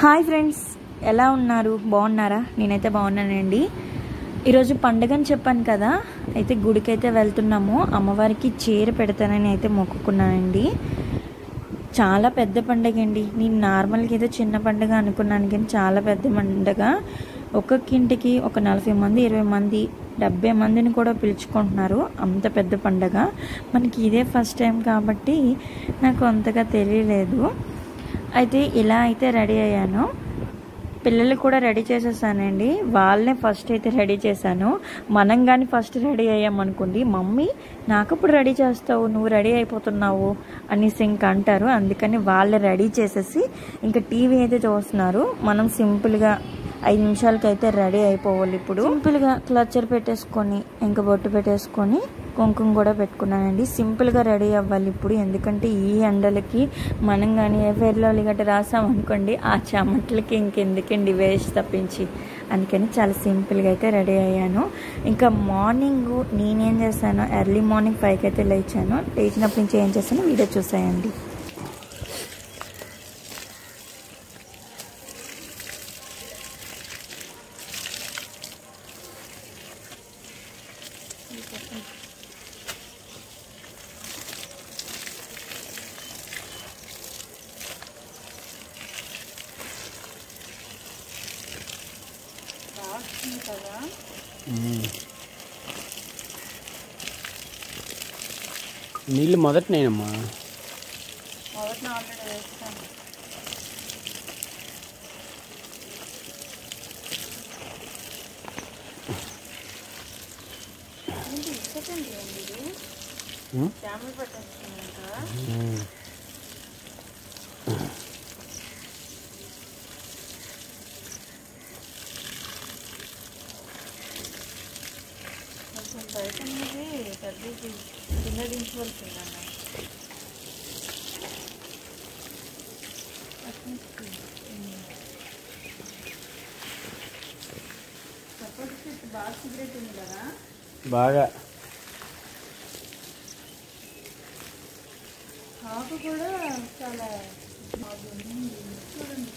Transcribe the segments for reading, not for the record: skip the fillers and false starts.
Hi friends, ఎలా ఉన్నారు? బాగున్నారా? నేనైతే బాగున్నానండి. ఈరోజు పండుగని చెప్పాను కదా, అయితే గుడికైతే వెళ్తున్నాము. అమ్మవారికి చీర పెడతానని అయితే మొక్కుకున్నానండి. చాలా పెద్ద పండుగ అండి. నేను నార్మల్గా ఏదో చిన్న పండుగ అనుకున్నాను, కానీ చాలా పెద్ద పండుగ. ఒక్కొక్క ఇంటికి ఒక 40 మంది, 20 మంది, 70 మందిని కూడా పిలుచుకుంటున్నారు. అంత పెద్ద పండుగ. మనకి ఇదే ఫస్ట్ టైం కాబట్టి నాకు అంతగా తెలియలేదు. అయితే ఇలా అయితే రెడీ అయ్యాను. పిల్లలు కూడా రెడీ చేసేసానండి. వాళ్ళనే ఫస్ట్ అయితే రెడీ చేశాను. మనం కానీ ఫస్ట్ రెడీ అయ్యామనుకోండి, మమ్మీ నాకప్పుడు రెడీ చేస్తావు, నువ్వు రెడీ అయిపోతున్నావు అనేసి ఇంకా అంటారు. అందుకని వాళ్ళే రెడీ చేసేసి ఇంకా టీవీ అయితే చూస్తున్నారు. మనం సింపుల్గా 5 నిమిషాలకైతే రెడీ అయిపోవాలి. ఇప్పుడు సింపుల్గా క్లచర్ పెట్టేసుకొని ఇంకా బొట్టు పెట్టేసుకొని కుంకుమ కూడా పెట్టుకున్నానండి. సింపుల్గా రెడీ అవ్వాలి ఇప్పుడు. ఎందుకంటే ఈ ఎండలకి మనం కానీ ఫెయిర్లవ్లీ గట్రా రాసామనుకోండి, ఆ చెమటలకి ఇంకెందుకండి వేస్ట్ తప్పించి. అందుకని చాలా సింపుల్గా అయితే రెడీ అయ్యాను. ఇంకా మార్నింగ్ నేనేం చేశాను, ఎర్లీ మార్నింగ్ 5కి అయితే లేచాను. లేచినప్పటి నుంచి ఏం చేశాను వీడియో చూసాయండి. నీళ్ళు మొదటినేనమ్మా, మొదట ఆల్రెడీ వేస్తాను. చామలు పట్టేస్తున్నాక కొంచెం బయట అనేది పెద్దకి కింద దించవలసిందన్న. సపోజ్ బాగా సిగరెట్ ఉంది కదా, బాగా ఆకు కూడా చాలా బాగుంది. చూడండి,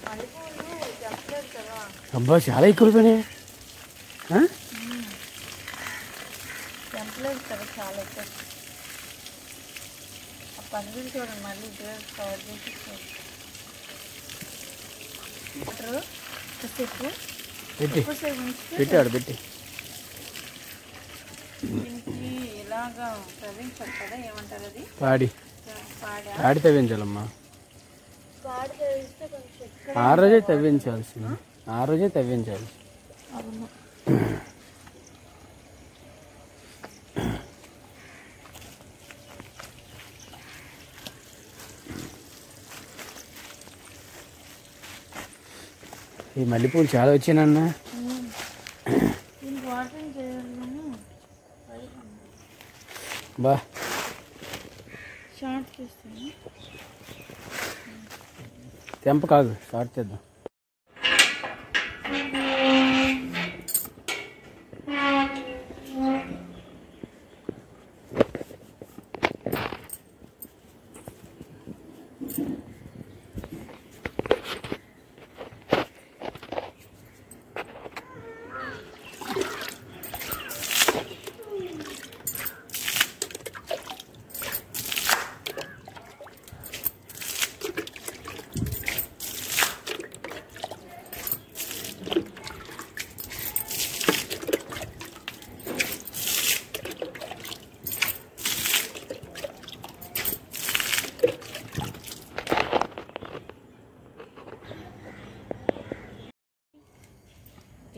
మల్లెపూలు చెప్పలేదు కదా. అబ్బా చాలా ఎక్కువైపోయినాయి. చెప్పలేదు కదా, చాలా ఎక్కువ. ఆ పనులు చూడండి, మళ్ళీ ఇద్దరు కవర్ చేసి పెట్టాడు పెట్టి దీనికి ఇలాగా తవ్వించాలి కదా, ఏమంటారు అది? పాడి తవ్వించాలమ్మా. పాడి తవ్విస్తే కొంచెం ఆ రోజే తవ్వించాల్సింది, ఆ రోజే తవ్వించాలి. అవును. ఈ మల్లెపూలు చాలా వచ్చానన్న. దీనికి వాటరింగ్ చేయాలి కానీ బా షార్ట్ చేస్తాను. తెంప కాదు, స్టార్ట్ చేద్దాం.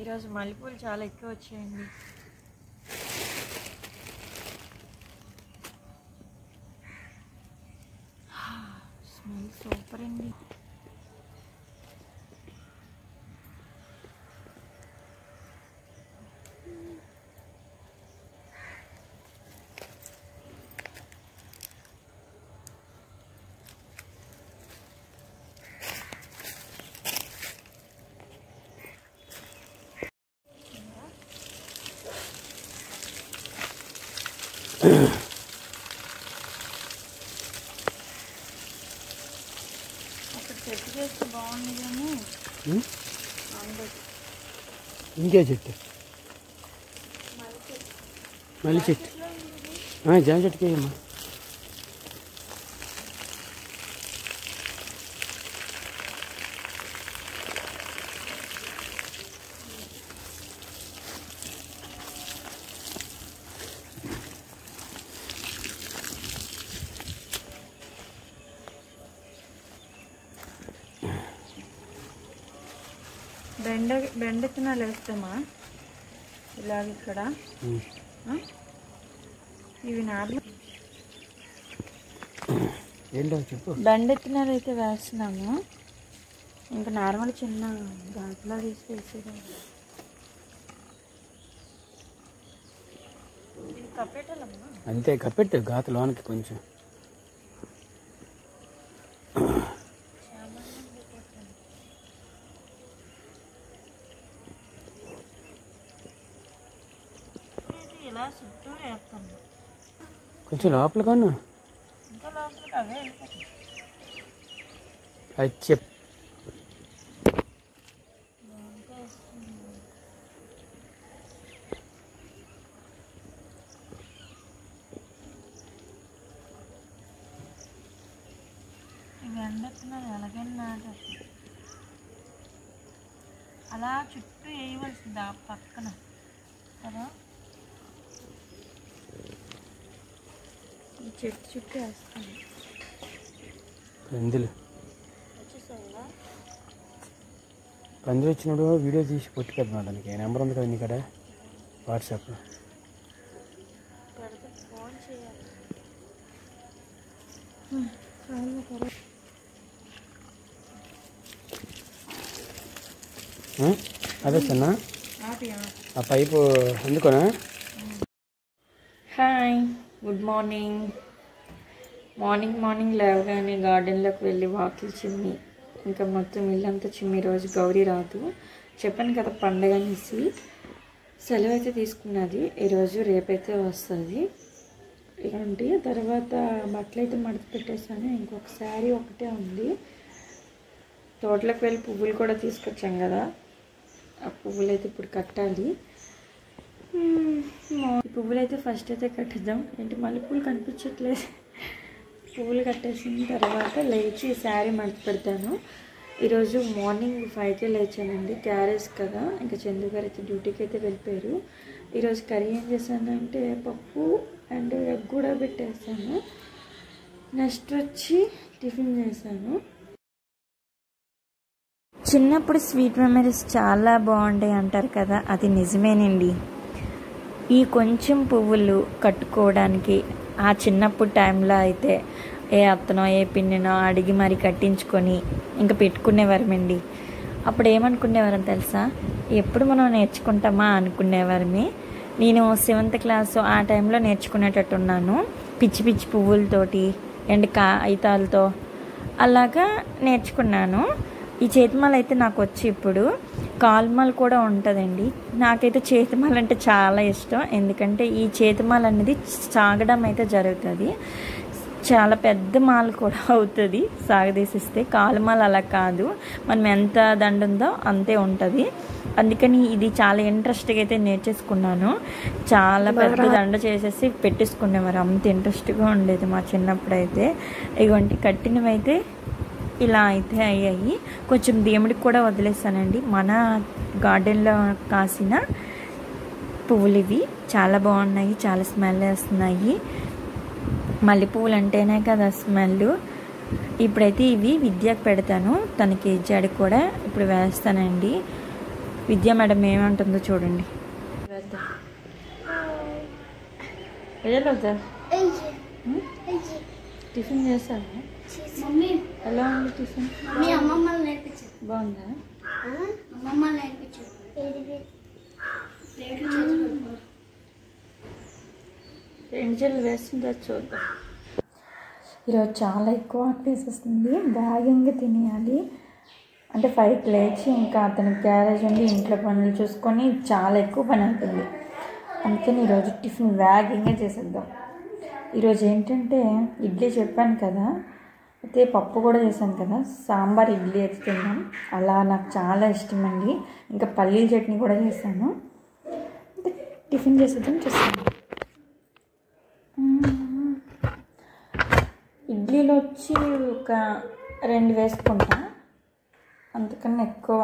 ఈరోజు మల్లెపూలు చాలా ఎక్కువ వచ్చాయండి. స్మెల్ సూపర్ అండి. చెట్టు చేస్తే బాగుంది కానీ ఇంకే చెట్టు మళ్ళీ చెట్టు జామ చెట్టుకి అమ్మా. బెండ విత్తనాలు వేస్తామా ఇలాగ ఇక్కడ ఇవి నార్మల్ ఏంటో చెప్పు. బెండ విత్తనాలు అయితే వేస్తున్నాము. ఇంకా నార్మల్ చిన్న ఘాట్లో తీసుకెళ్ళి కప్పెట్టాలమ్మా. అంతే కప్పెట్టు గాత లోనికి కొంచెం. ఇలా చుట్టూరు వేస్తాను. కొంచెం లోపల కొను. ఇంకా లోపలికి అవే వెళ్ళిపోతాయి. అది చెప్పు. ఎండెత్తున్నాను ఎలాగైనా అలా చుట్టూ వేయవలసింది ఆ పక్కన కదా. ఈ చెట్టు చుట్టూ వేస్తాను. పందులు వచ్చేసావా? పందులు వచ్చినప్పుడు వీడియో తీసి పెట్టుకెళ్తున్నాడు. దానికి నెంబర్ ఉంది కదా నీ ఇక్కడ వాట్సాప్లో. ఫోన్ చేయాలి. అదే చిన్న ఆ పైపు ఎందుకోనా. Hi, good morning. మార్నింగ్ లేవగానే గార్డెన్లోకి వెళ్ళి వాకిల్ చిమ్మి ఇంకా మొత్తం ఇల్లంతా చిమ్మి. రోజు గౌరీ రాదు చెప్పాను కదా, పండగ అనేసి సెలవు అయితే తీసుకున్నది. ఈరోజు రేపైతే వస్తుంది. ఇలాంటి తర్వాత బట్టలు అయితే మడత పెట్టేసాను. ఇంకొక శారీ ఒకటే ఉంది. తోటలోకి వెళ్ళి పువ్వులు కూడా తీసుకొచ్చాం కదా, ఆ పువ్వులు అయితే ఇప్పుడు కట్టాలి. ఈ పువ్వులు అయితే ఫస్ట్ అయితే కట్టేద్దాం. ఏంటి మల్లెపూలు కనిపించట్లేదు. పువ్వులు కట్టేసిన తర్వాత లేచి శారీ మడత పెడతాను. ఈరోజు మార్నింగ్ 5కే లేచానండి. క్యారేజ్ కదా, ఇంకా చందు గారు అయితే డ్యూటీకి అయితే వెళ్ళిపోయారు. ఈరోజు కర్రీ ఏం చేశానంటే పప్పు అండ్ ఎగ్ కూడా పెట్టేసాను. నెక్స్ట్ వచ్చి టిఫిన్ చేశాను. చిన్నప్పుడు స్వీట్ మెమరీస్ చాలా బాగుంటాయి అంటారు కదా, అది నిజమేనండి. ఈ కొంచెం పువ్వులు కట్టుకోవడానికి ఆ చిన్నప్పుడు టైంలో అయితే ఏ అత్తనో ఏ పిన్నినో అడిగి మరి కట్టించుకొని ఇంకా పెట్టుకునేవారమండి. అప్పుడు ఏమనుకునేవారం తెలుసా, ఎప్పుడు మనం నేర్చుకుంటామా అనుకునేవారమే. నేను 7th క్లాసు ఆ టైంలో నేర్చుకునేటట్టున్నాను. పిచ్చి పిచ్చి పువ్వులతోటి అండ్ కాగితాలతో అలాగా నేర్చుకున్నాను. ఈ చేతిమాల అయితే నాకు వచ్చి ఇప్పుడు కాల్మాల కూడా ఉంటుందండి. నాకైతే చేతిమాల అంటే చాలా ఇష్టం. ఎందుకంటే ఈ చేతిమాల అనేది సాగడం అయితే జరుగుతుంది. చాలా పెద్ద మాల కూడా అవుతుంది సాగదీసిస్తే. కాలుమాల అలా కాదు, మనం ఎంత దండ ఉందో అంతే ఉంటుంది. అందుకని ఇది చాలా ఇంట్రెస్ట్గా అయితే నేర్చేసుకున్నాను. చాలా పెద్ద దండ చేసేసి పెట్టేసుకునేవారు. అంత ఇంట్రెస్ట్గా ఉండేది మా చిన్నప్పుడు అయితే. ఇటువంటి కట్టినవి అయితే ఇలా అయితే అయ్యాయి. కొంచెం దేవుడికి కూడా వదిలేస్తానండి. మన గార్డెన్లో కాసిన పువ్వులు ఇవి చాలా బాగున్నాయి, చాలా స్మెల్ వేస్తున్నాయి. మల్లె పువ్వులు అంటేనే కదా స్మెల్. ఇప్పుడైతే ఇవి విద్యకు పెడతాను, తనకి జడి కూడా ఇప్పుడు వేస్తానండి. విద్య మేడం ఏమంటుందో చూడండి. టిఫిన్ చేస్తాను. మమ్మీ ఎలా ఉంది టిఫిన్? మీ అమ్మమ్మ నేర్పించు. బాగుందా? అమ్మమ్మ నేర్పించు. ఎంజల్ వేస్తుందో చూద్దాం. ఈరోజు చాలా ఎక్కువ ఆకలేసేస్తుంది. వేగంగా తినేయాలి. అంటే 5కి లేచి ఇంకా అతనికి క్యారేజ్ ఉంది, ఇంట్లో పనులు చూసుకొని చాలా ఎక్కువ పని అవుతుంది. అందుకని ఈరోజు టిఫిన్ వేగంగా చేసేద్దాం. ఈరోజు ఏంటంటే ఇడ్లీ చెప్పాను కదా, అయితే పప్పు కూడా చేశాను కదా, సాంబార్ ఇడ్లీ అయితే తిన్నాం. అలా నాకు చాలా ఇష్టం అండి. ఇంకా పల్లీల చట్నీ కూడా చేశాను. టిఫిన్ చేసేద్దాం చూస్తాను. ఇడ్లీలో వచ్చి ఒక 2 వేసుకుంటా, అంతకన్నా ఎక్కువ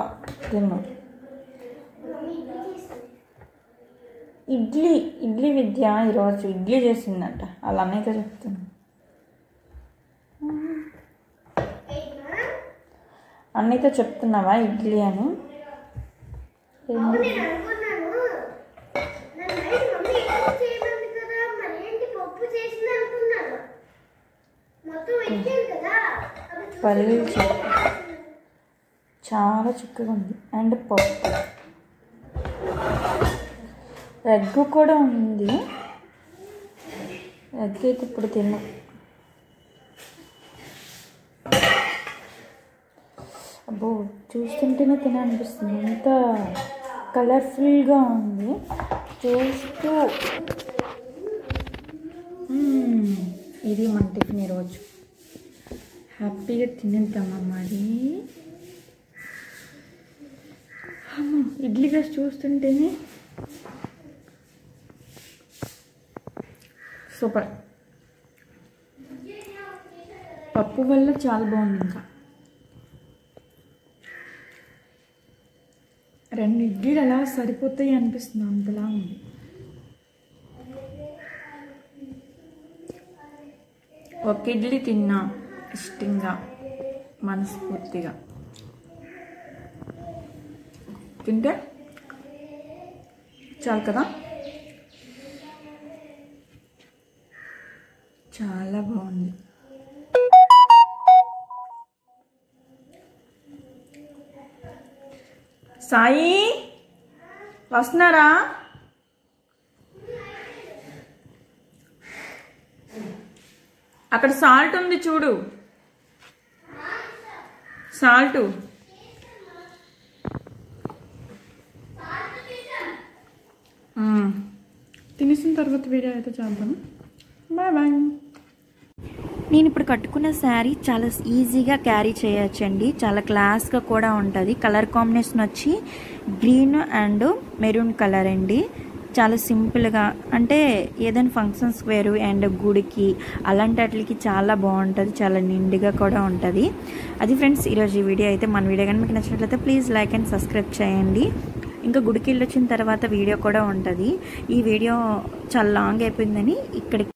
తిన్నాను. ఇడ్లీ విద్య ఈరోజు ఇడ్లీ చేసిందంట, అలా అన్నయ్యతో చెప్తున్నాను. అన్నయ్యతో చెప్తున్నావా ఇడ్లీ అని? పల్లీలు చాలా చిక్కగా ఉంది. అండ్ పప్పు, ఎగ్ కూడా ఉంది. ఎగ్ అయితే ఇప్పుడు తిన్నా. అబ్బో, చూస్తుంటేనే తినాలనిపిస్తుంది, ఎంత కలర్ఫుల్గా ఉంది చూస్తూ. ఇది మన టిఫిన్ ఈరోజు. హ్యాపీగా తినేద్దామా మరి? ఇడ్లీ వేసి చూస్తుంటేనే సూపర్. పప్పు వల్ల చాలా బాగుంది. ఇంకా 2 ఇడ్లీలు అలా సరిపోతాయి అనిపిస్తుంది, అంతలా ఉంది. ఒక ఇడ్లీ తిన్నా ఇష్టంగా, మనస్ఫూర్తిగా తింటే చాలు కదా. చాలా బాగుంది. సాయి వస్తున్నారా? అక్కడ సాల్ట్ ఉంది చూడు, సాల్ట్. తినేసిన తర్వాత వీడియో అయితే చేద్దాం. Bye bye. నేను ఇప్పుడు కట్టుకున్న శారీ చాలా ఈజీగా క్యారీ చేయొచ్చండి. చాలా క్లాస్గా కూడా ఉంటుంది. కలర్ కాంబినేషన్ వచ్చి గ్రీన్ అండ్ మెరూన్ కలర్ అండి. చాలా సింపుల్గా, అంటే ఏదైనా ఫంక్షన్స్ వేరు అండ్ గుడికి అలాంటి వాటికి చాలా బాగుంటుంది. చాలా నిండుగా కూడా ఉంటుంది. అది ఫ్రెండ్స్ ఈరోజు ఈ వీడియో అయితే. మన వీడియో కానీ మీకు నచ్చినట్లయితే ప్లీజ్ లైక్ అండ్ సబ్స్క్రైబ్ చేయండి. ఇంకా గుడికి వెళ్ళి వచ్చిన తర్వాత వీడియో కూడా ఉంటుంది. ఈ వీడియో చాలా లాంగ్ అయిపోయిందని ఇక్కడ